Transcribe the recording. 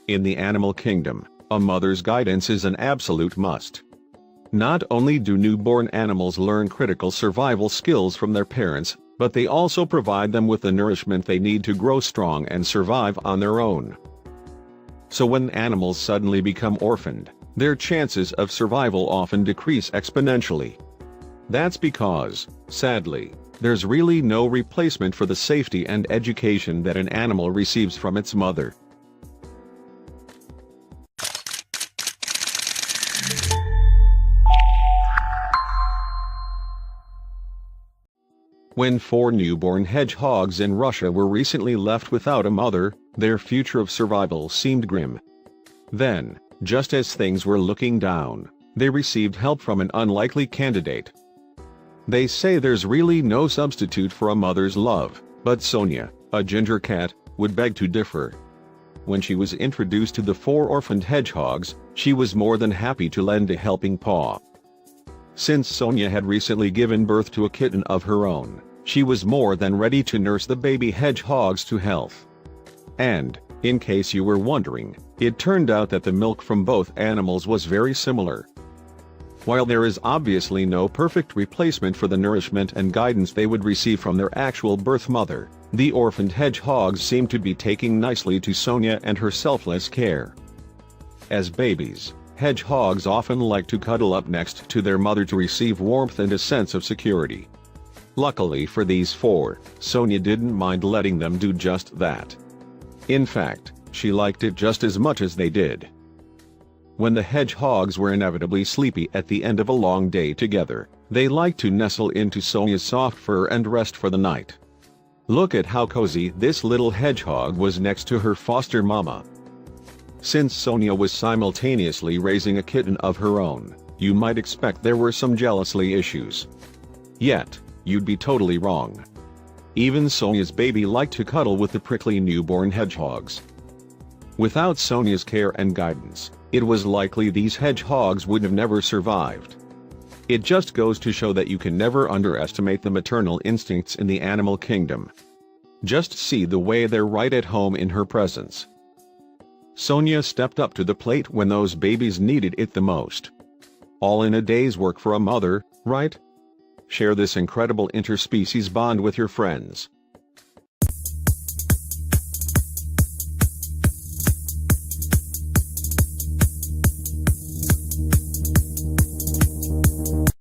In the animal kingdom, a mother's guidance is an absolute must. Not only do newborn animals learn critical survival skills from their parents, but they also provide them with the nourishment they need to grow strong and survive on their own. So when animals suddenly become orphaned, their chances of survival often decrease exponentially. That's because, sadly, there's really no replacement for the safety and education that an animal receives from its mother. When 4 newborn hedgehogs in Russia were recently left without a mother, their future of survival seemed grim. Then, just as things were looking down, they received help from an unlikely candidate. They say there's really no substitute for a mother's love, but Sonia, a ginger cat, would beg to differ. When she was introduced to the 4 orphaned hedgehogs, she was more than happy to lend a helping paw. Since Sonia had recently given birth to a kitten of her own, she was more than ready to nurse the baby hedgehogs to health. And, in case you were wondering, it turned out that the milk from both animals was very similar. While there is obviously no perfect replacement for the nourishment and guidance they would receive from their actual birth mother, the orphaned hedgehogs seem to be taking nicely to Sonia and her selfless care. As babies, hedgehogs often like to cuddle up next to their mother to receive warmth and a sense of security. Luckily for these 4, Sonia didn't mind letting them do just that. In fact, she liked it just as much as they did. When the hedgehogs were inevitably sleepy at the end of a long day together, they liked to nestle into Sonia's soft fur and rest for the night. Look at how cozy this little hedgehog was next to her foster mama. Since Sonia was simultaneously raising a kitten of her own, you might expect there were some jealousy issues. Yet, you'd be totally wrong. Even Sonia's baby liked to cuddle with the prickly newborn hedgehogs. Without Sonia's care and guidance, it was likely these hedgehogs would have never survived. It just goes to show that you can never underestimate the maternal instincts in the animal kingdom. Just see the way they're right at home in her presence. Sonia stepped up to the plate when those babies needed it the most. All in a day's work for a mother, right? Share this incredible interspecies bond with your friends.